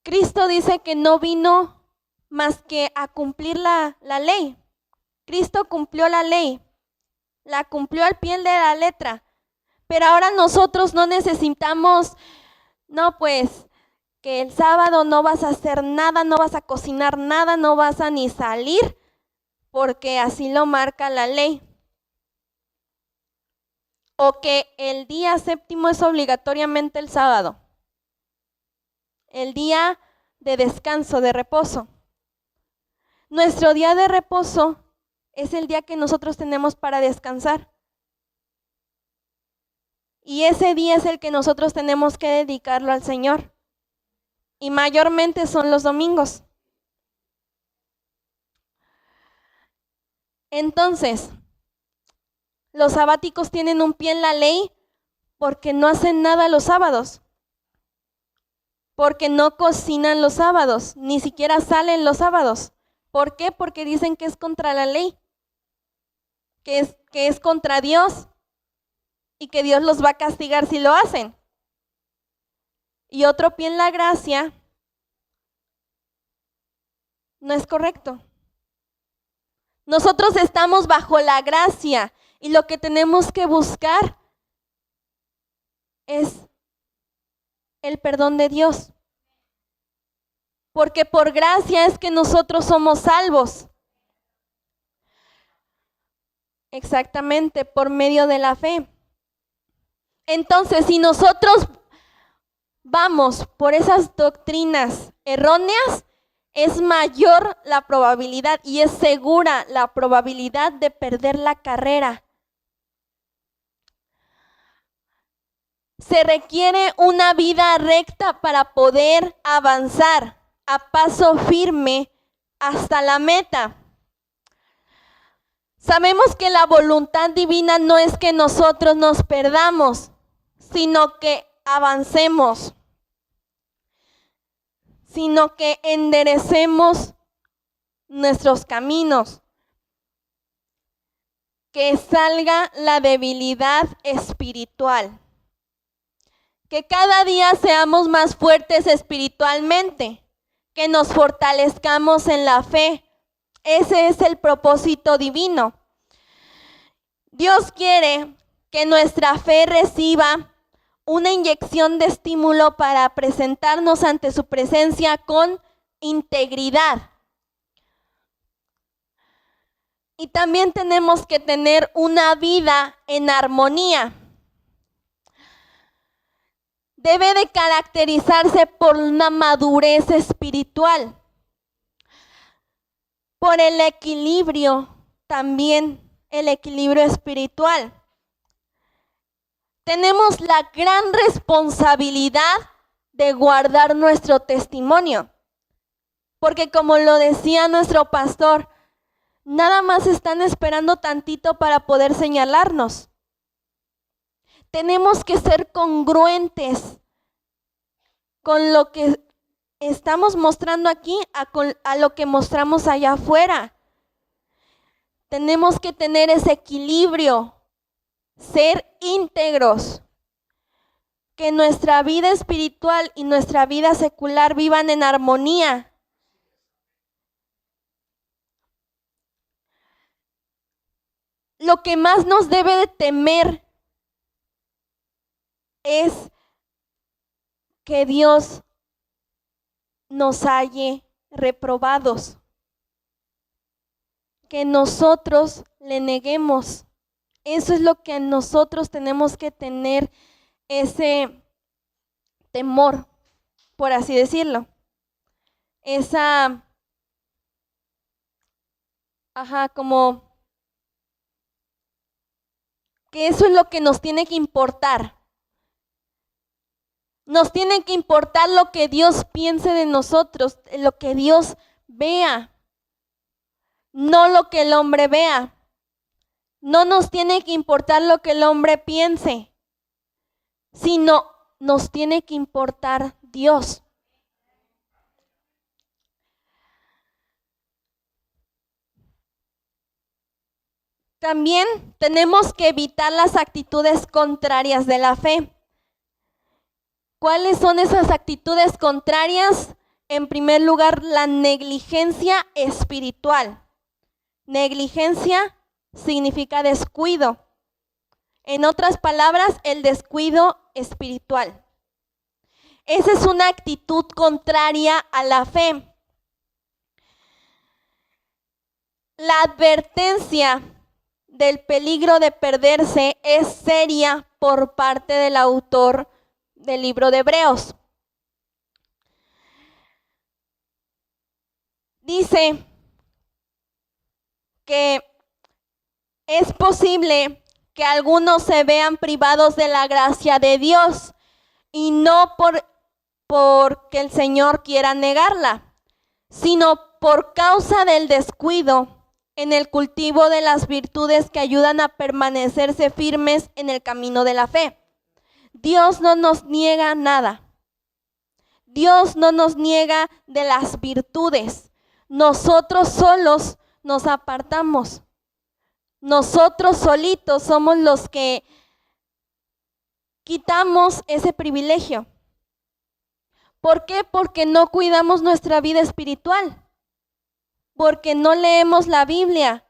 Cristo dice que no vino más que a cumplir la ley. Cristo cumplió la ley, la cumplió al pie de la letra. Pero ahora nosotros no necesitamos, no pues, que el sábado no vas a hacer nada, no vas a cocinar nada, no vas a ni salir, porque así lo marca la ley. O que el día séptimo es obligatoriamente el sábado, el día de descanso, de reposo. Nuestro día de reposo es el día que nosotros tenemos para descansar. Y ese día es el que nosotros tenemos que dedicarlo al Señor. Y mayormente son los domingos. Entonces, los sabáticos tienen un pie en la ley porque no hacen nada los sábados. Porque no cocinan los sábados, ni siquiera salen los sábados. ¿Por qué? Porque dicen que es contra la ley, que es contra Dios y que Dios los va a castigar si lo hacen. Y otro pie en la gracia no es correcto. Nosotros estamos bajo la gracia y lo que tenemos que buscar es el perdón de Dios. Porque por gracia es que nosotros somos salvos. Exactamente, por medio de la fe. Entonces, si nosotros vamos por esas doctrinas erróneas, es mayor la probabilidad y es segura la probabilidad de perder la carrera. Se requiere una vida recta para poder avanzar a paso firme hasta la meta. Sabemos que la voluntad divina no es que nosotros nos perdamos, sino que avancemos, sino que enderecemos nuestros caminos, que salga la debilidad espiritual, que cada día seamos más fuertes espiritualmente, que nos fortalezcamos en la fe. Ese es el propósito divino. Dios quiere que nuestra fe reciba una inyección de estímulo para presentarnos ante su presencia con integridad. Y también tenemos que tener una vida en armonía. Debe de caracterizarse por una madurez espiritual, por el equilibrio, también el equilibrio espiritual. Tenemos la gran responsabilidad de guardar nuestro testimonio. Porque como lo decía nuestro pastor, nada más están esperando tantito para poder señalarnos. Tenemos que ser congruentes con lo que estamos mostrando aquí a lo que mostramos allá afuera. Tenemos que tener ese equilibrio, ser íntegros, que nuestra vida espiritual y nuestra vida secular vivan en armonía. Lo que más nos debe de temer es que Dios nos halle reprobados, que nosotros le neguemos. Eso es lo que nosotros tenemos que tener, ese temor, por así decirlo. Como que eso es lo que nos tiene que importar. Nos tiene que importar lo que Dios piense de nosotros, lo que Dios vea, no lo que el hombre vea. No nos tiene que importar lo que el hombre piense, sino nos tiene que importar Dios. También tenemos que evitar las actitudes contrarias de la fe. ¿Cuáles son esas actitudes contrarias? En primer lugar, la negligencia espiritual. Negligencia significa descuido. En otras palabras, el descuido espiritual. Esa es una actitud contraria a la fe. La advertencia del peligro de perderse es seria por parte del autor del libro de Hebreos. Dice que es posible que algunos se vean privados de la gracia de Dios y no porque el Señor quiera negarla, sino por causa del descuido en el cultivo de las virtudes que ayudan a permanecerse firmes en el camino de la fe. Dios no nos niega nada. Dios no nos niega de las virtudes. Nosotros solos nos apartamos. Nosotros solitos somos los que quitamos ese privilegio. ¿Por qué? Porque no cuidamos nuestra vida espiritual. Porque no leemos la Biblia.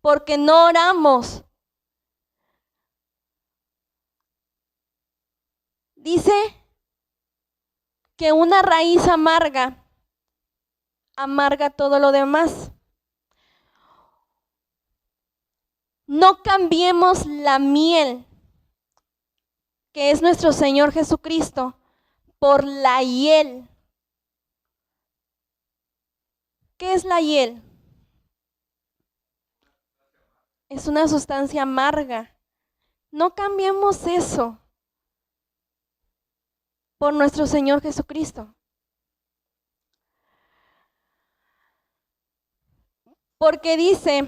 Porque no oramos. Dice que una raíz amarga todo lo demás. No cambiemos la miel, que es nuestro Señor Jesucristo, por la hiel. ¿Qué es la hiel? Es una sustancia amarga. No cambiemos eso por nuestro Señor Jesucristo. Porque dice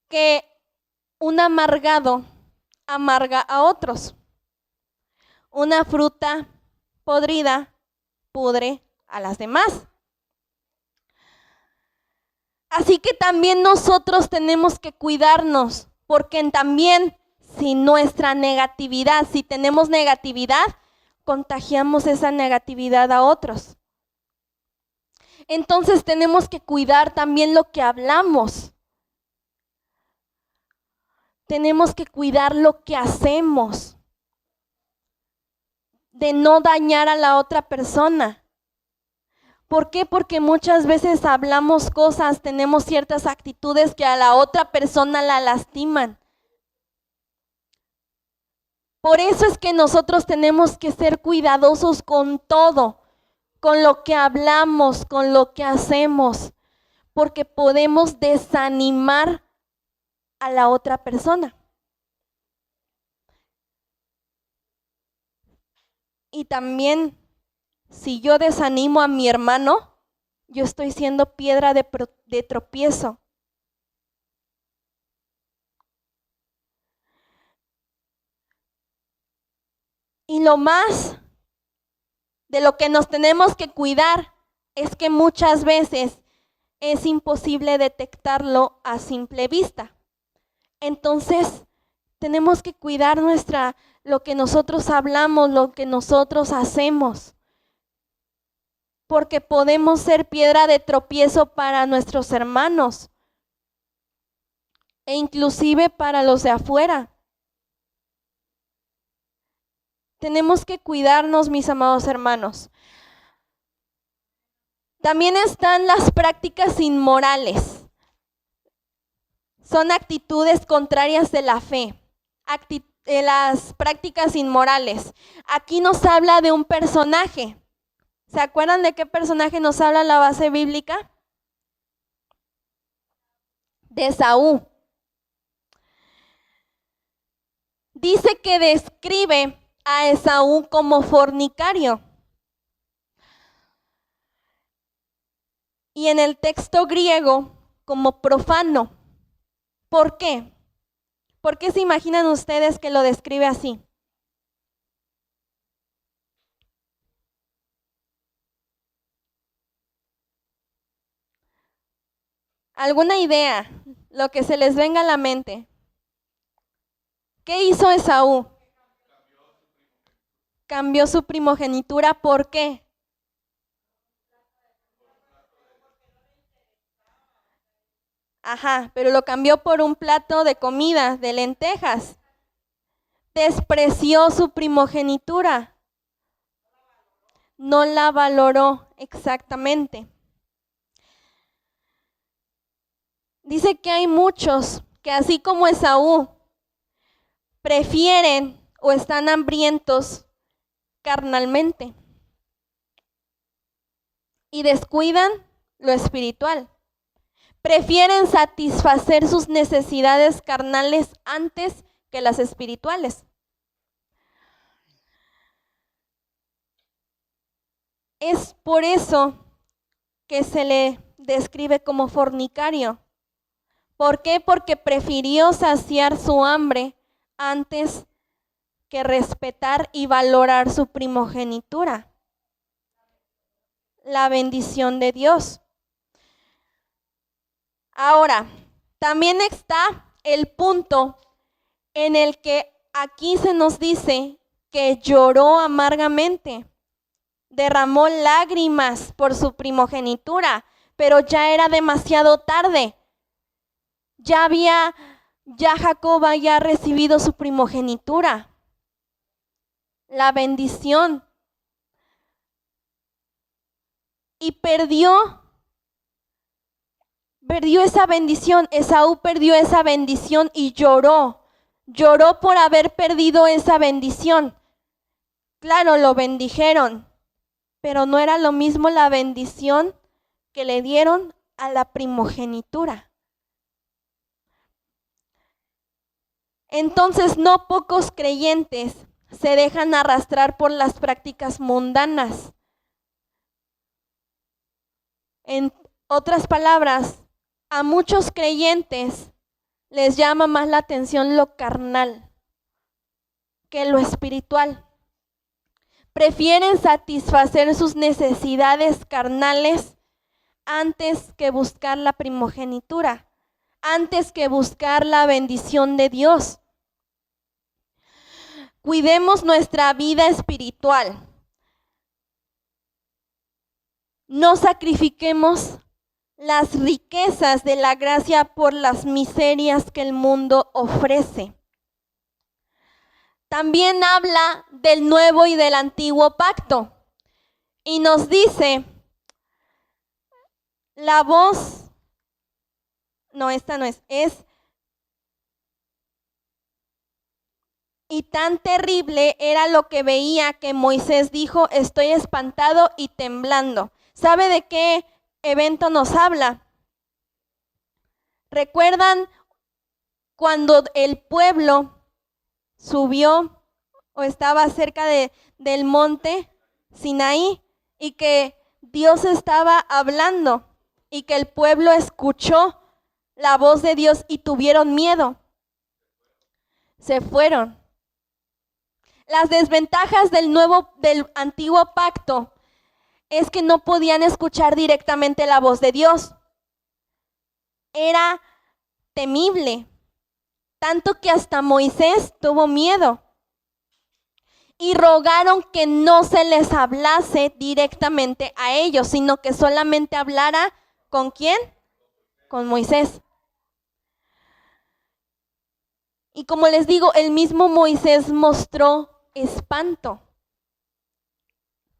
que un amargado amarga a otros. Una fruta podrida pudre a las demás. Así que también nosotros tenemos que cuidarnos, porque también si nuestra negatividad, si tenemos negatividad, contagiamos esa negatividad a otros. Entonces tenemos que cuidar también lo que hablamos. Tenemos que cuidar lo que hacemos, de no dañar a la otra persona. ¿Por qué? Porque muchas veces hablamos cosas, tenemos ciertas actitudes que a la otra persona la lastiman. Por eso es que nosotros tenemos que ser cuidadosos con todo, con lo que hablamos, con lo que hacemos, porque podemos desanimar a la otra persona. Y también Si yo desanimo a mi hermano, yo estoy siendo piedra de tropiezo. Y lo más de lo que nos tenemos que cuidar es que muchas veces es imposible detectarlo a simple vista. Entonces, tenemos que cuidar lo que nosotros hablamos, lo que nosotros hacemos, porque podemos ser piedra de tropiezo para nuestros hermanos e inclusive para los de afuera. Tenemos que cuidarnos, mis amados hermanos. También están las prácticas inmorales. Son actitudes contrarias de la fe. Las prácticas inmorales. Aquí nos habla de un personaje. ¿Se acuerdan de qué personaje nos habla la base bíblica? De Esaú. Dice que describe a Esaú como fornicario. Y en el texto griego como profano. ¿Por qué? ¿Por qué se imaginan ustedes que lo describe así? ¿Alguna idea? Lo que se les venga a la mente. ¿Qué hizo Esaú? Cambió su primogenitura. ¿Por qué? Ajá, pero lo cambió por un plato de comida, de lentejas. Despreció su primogenitura. No la valoró exactamente. Dice que hay muchos que así como Esaú prefieren o están hambrientos carnalmente y descuidan lo espiritual. Prefieren satisfacer sus necesidades carnales antes que las espirituales. Es por eso que se le describe como fornicario. ¿Por qué? Porque prefirió saciar su hambre antes que respetar y valorar su primogenitura, la bendición de Dios. Ahora, también está el punto en el que aquí se nos dice que lloró amargamente, derramó lágrimas por su primogenitura, pero ya era demasiado tarde. Ya Jacob había recibido su primogenitura, la bendición, y perdió esa bendición. Esaú perdió esa bendición y lloró por haber perdido esa bendición. Claro, lo bendijeron, pero no era lo mismo la bendición que le dieron a la primogenitura. Entonces, no pocos creyentes se dejan arrastrar por las prácticas mundanas. En otras palabras, a muchos creyentes les llama más la atención lo carnal que lo espiritual. Prefieren satisfacer sus necesidades carnales antes que buscar la primogenitura, antes que buscar la bendición de Dios. Cuidemos nuestra vida espiritual. No sacrifiquemos las riquezas de la gracia por las miserias que el mundo ofrece. También habla del nuevo y del antiguo pacto. Y nos dice, la voz, no, esta no es y tan terrible era lo que veía que Moisés dijo, estoy espantado y temblando. ¿Sabe de qué evento nos habla? ¿Recuerdan cuando el pueblo subió o estaba cerca del monte Sinaí y que Dios estaba hablando y que el pueblo escuchó la voz de Dios y tuvieron miedo. Se fueron. Las desventajas del antiguo pacto es que no podían escuchar directamente la voz de Dios. Era temible, tanto que hasta Moisés tuvo miedo. Y rogaron que no se les hablase directamente a ellos, sino que solamente hablara ¿con quién? Con Moisés. Y como les digo, el mismo Moisés mostró espanto.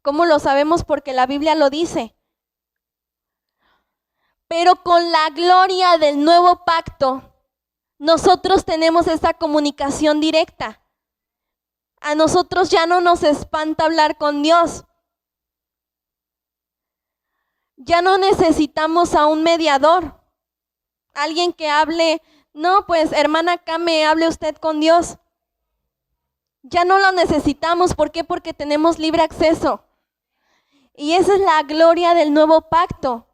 ¿Cómo lo sabemos? Porque la Biblia lo dice. Pero con la gloria del nuevo pacto, nosotros tenemos esa comunicación directa. A nosotros ya no nos espanta hablar con Dios. Ya no necesitamos a un mediador. Alguien que hable, no, pues hermana Kame, hable usted con Dios. Ya no lo necesitamos. ¿Por qué? Porque tenemos libre acceso. Y esa es la gloria del nuevo pacto.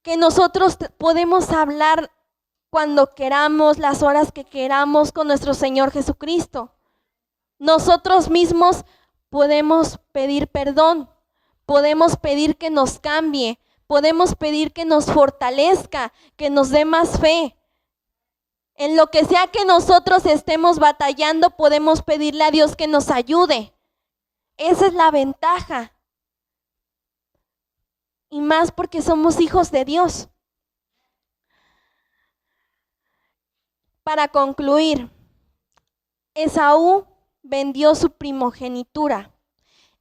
Que nosotros podemos hablar cuando queramos, las horas que queramos con nuestro Señor Jesucristo. Nosotros mismos podemos pedir perdón, podemos pedir que nos cambie, podemos pedir que nos fortalezca, que nos dé más fe. En lo que sea que nosotros estemos batallando, podemos pedirle a Dios que nos ayude. Esa es la ventaja. Y más porque somos hijos de Dios. Para concluir, Esaú vendió su primogenitura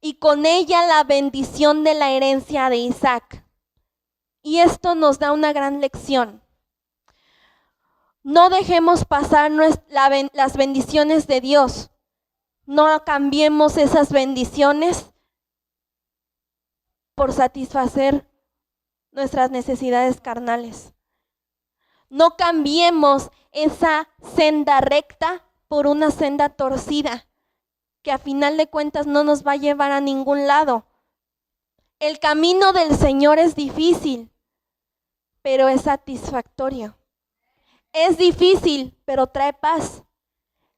y con ella la bendición de la herencia de Isaac. Y esto nos da una gran lección. No dejemos pasar las bendiciones de Dios. No cambiemos esas bendiciones por satisfacer nuestras necesidades carnales. No cambiemos esa senda recta por una senda torcida, que a final de cuentas no nos va a llevar a ningún lado. El camino del Señor es difícil, pero es satisfactorio. Es difícil, pero trae paz.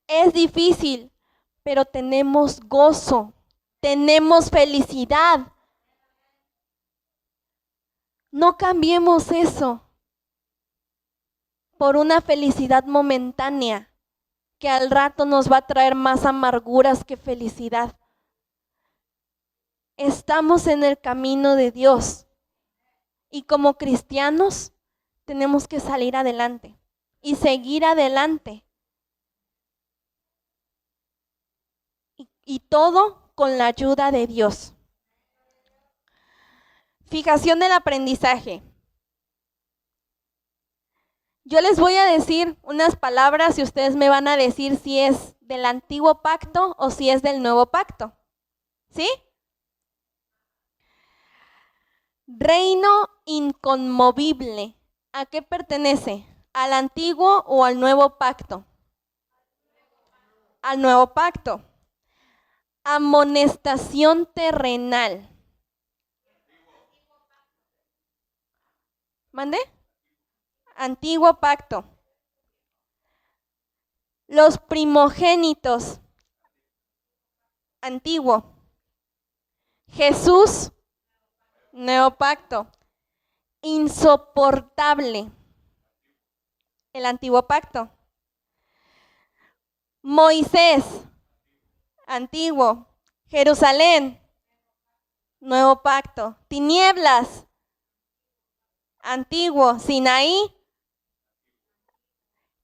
Es difícil, pero tenemos gozo, tenemos felicidad. No cambiemos eso por una felicidad momentánea que al rato nos va a traer más amarguras que felicidad. Estamos en el camino de Dios y como cristianos tenemos que salir adelante y seguir adelante. Y todo con la ayuda de Dios. Fijación del aprendizaje. Yo les voy a decir unas palabras y ustedes me van a decir si es del antiguo pacto o si es del nuevo pacto. ¿Sí? Reino inconmovible. ¿A qué pertenece? ¿Al antiguo o al nuevo pacto? Al nuevo pacto. Amonestación terrenal. ¿Mande? Antiguo pacto. Los primogénitos. Antiguo. Jesús. Nuevo pacto. Insoportable. El antiguo pacto. Moisés. Antiguo. Jerusalén. Nuevo pacto. Tinieblas. Antiguo. Sinaí.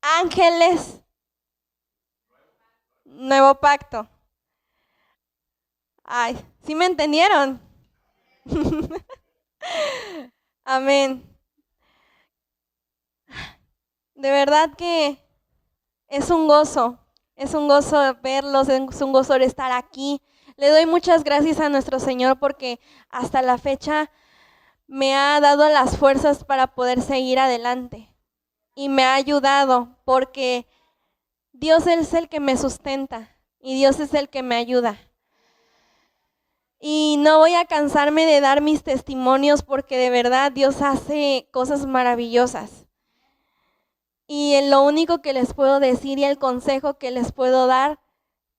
Ángeles. Nuevo pacto. Ay, ¿sí me entendieron? Amén. De verdad que es un gozo verlos, es un gozo estar aquí. Le doy muchas gracias a nuestro Señor porque hasta la fecha me ha dado las fuerzas para poder seguir adelante. Y me ha ayudado porque Dios es el que me sustenta y Dios es el que me ayuda. Y no voy a cansarme de dar mis testimonios porque de verdad Dios hace cosas maravillosas. Y lo único que les puedo decir y el consejo que les puedo dar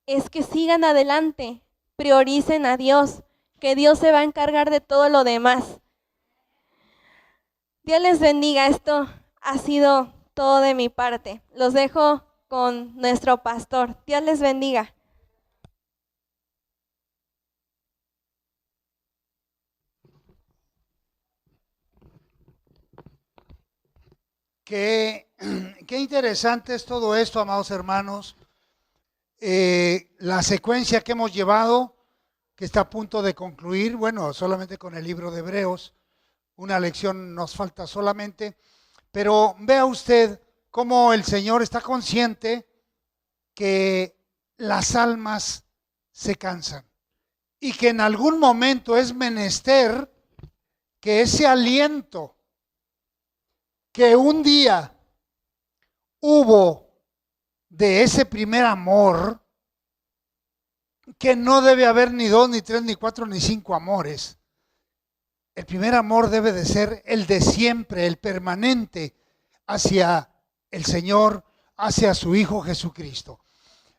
es que sigan adelante, prioricen a Dios, que Dios se va a encargar de todo lo demás. Dios les bendiga, esto ha sido todo de mi parte. Los dejo con nuestro pastor. Dios les bendiga. Qué interesante es todo esto, amados hermanos. La secuencia que hemos llevado, que está a punto de concluir, bueno, solamente con el libro de Hebreos, una lección nos falta solamente, pero vea usted cómo el Señor está consciente que las almas se cansan y que en algún momento es menester que ese aliento que un día hubo de ese primer amor, que no debe haber ni 2, ni 3, ni 4, ni 5 amores. El primer amor debe de ser el de siempre, el permanente, hacia el Señor, hacia su Hijo Jesucristo.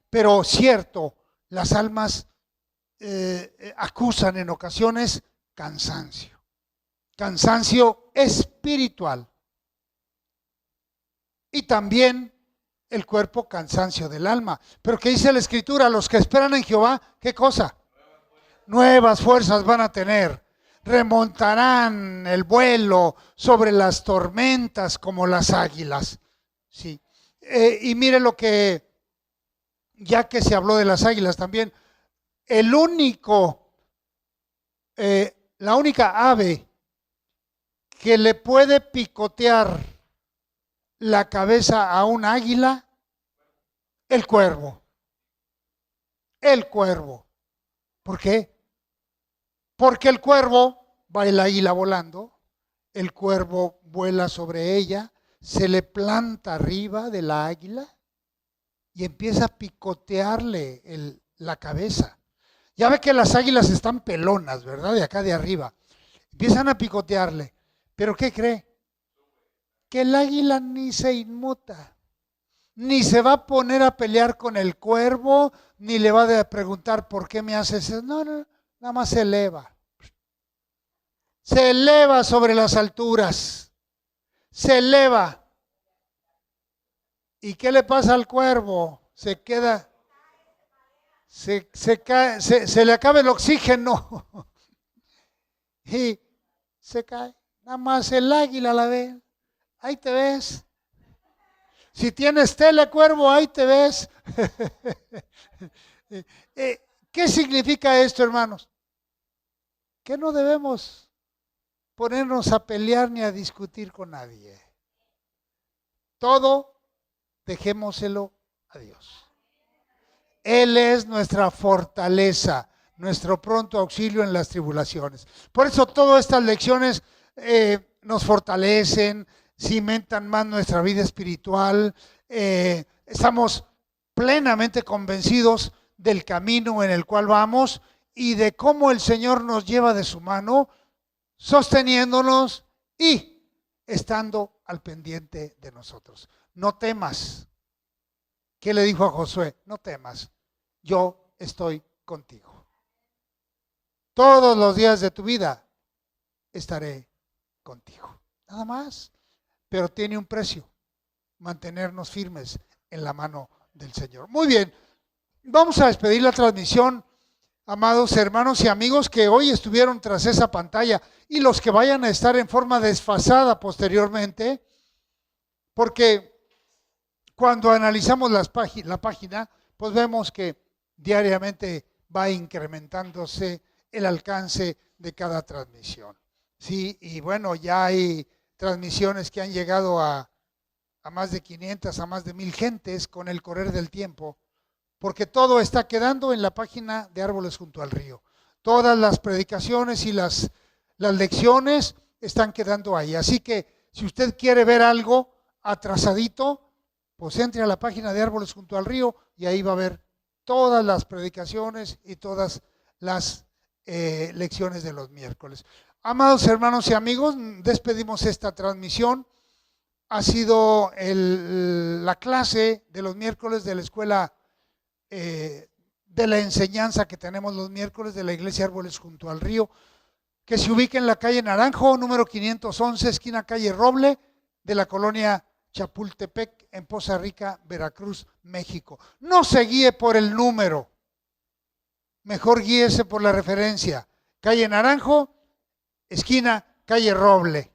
Pero cierto, las almas acusan en ocasiones cansancio espiritual. Y también el cuerpo, cansancio del alma. Pero ¿qué dice la Escritura? Los que esperan en Jehová, ¿qué cosa? Nuevas fuerzas van a tener. Remontarán el vuelo sobre las tormentas como las águilas. Sí. Y mire lo que, ya que se habló de las águilas también, la única ave que le puede picotear la cabeza a un águila, el cuervo. El cuervo. ¿Por qué? Porque el cuervo va el águila volando, el cuervo vuela sobre ella, se le planta arriba de la águila y empieza a picotearle la cabeza. Ya ve que las águilas están pelonas, ¿verdad? De acá de arriba. Empiezan a picotearle. ¿Pero qué cree? Que el águila ni se inmuta, ni se va a poner a pelear con el cuervo, ni le va a preguntar por qué me haces eso. No, nada más se eleva. Se eleva sobre las alturas. Se eleva. ¿Y qué le pasa al cuervo? Se queda, se cae, se le acaba el oxígeno y se cae. Nada más el águila la ve. Ahí te ves. Si tienes tele, cuervo, ahí te ves. ¿Qué significa esto, hermanos? Que no debemos ponernos a pelear ni a discutir con nadie. Todo dejémoselo a Dios. Él es nuestra fortaleza, nuestro pronto auxilio en las tribulaciones. Por eso todas estas lecciones nos fortalecen, cimentan más nuestra vida espiritual, estamos plenamente convencidos del camino en el cual vamos y de cómo el Señor nos lleva de su mano, sosteniéndonos y estando al pendiente de nosotros. No temas. ¿Qué le dijo a Josué? No temas, yo estoy contigo. Todos los días de tu vida estaré contigo. Nada más. Pero tiene un precio, mantenernos firmes en la mano del Señor. Muy bien, vamos a despedir la transmisión, amados hermanos y amigos que hoy estuvieron tras esa pantalla y los que vayan a estar en forma desfasada posteriormente, porque cuando analizamos la página, pues vemos que diariamente va incrementándose el alcance de cada transmisión. Sí, y bueno, ya hay transmisiones que han llegado a más de 500, a más de 1000 gentes con el correr del tiempo, porque todo está quedando en la página de Árboles Junto al Río. Todas las predicaciones y las lecciones están quedando ahí. Así que si usted quiere ver algo atrasadito, pues entre a la página de Árboles Junto al Río y ahí va a ver todas las predicaciones y todas las lecciones de los miércoles. Amados hermanos y amigos, despedimos esta transmisión. Ha sido la clase de los miércoles de la escuela de la enseñanza que tenemos los miércoles de la Iglesia Árboles junto al río, que se ubica en la calle Naranjo, número 511, esquina calle Roble, de la colonia Chapultepec, en Poza Rica, Veracruz, México. No se guíe por el número, mejor guíese por la referencia. Calle Naranjo, esquina calle Roble,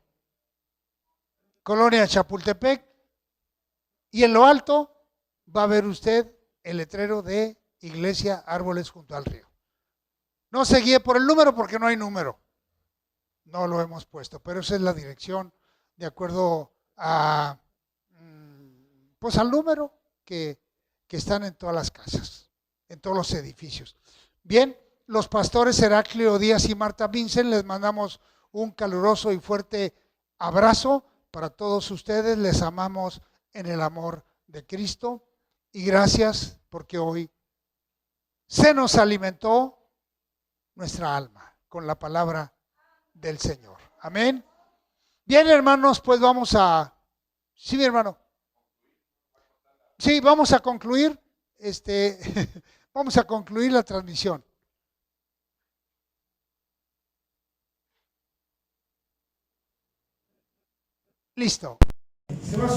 colonia Chapultepec, y en lo alto va a ver usted el letrero de Iglesia Árboles junto al río. No se guíe por el número porque no hay número. No lo hemos puesto, pero esa es la dirección de acuerdo a, pues al número que están en todas las casas, en todos los edificios. Bien, los pastores Heraclio Díaz y Marta Vincent, les mandamos un caluroso y fuerte abrazo para todos ustedes. Les amamos en el amor de Cristo y gracias porque hoy se nos alimentó nuestra alma con la palabra del Señor. Amén. Bien, hermanos, pues vamos a... Sí, mi hermano. Sí, vamos a concluir. Vamos a concluir la transmisión. Listo.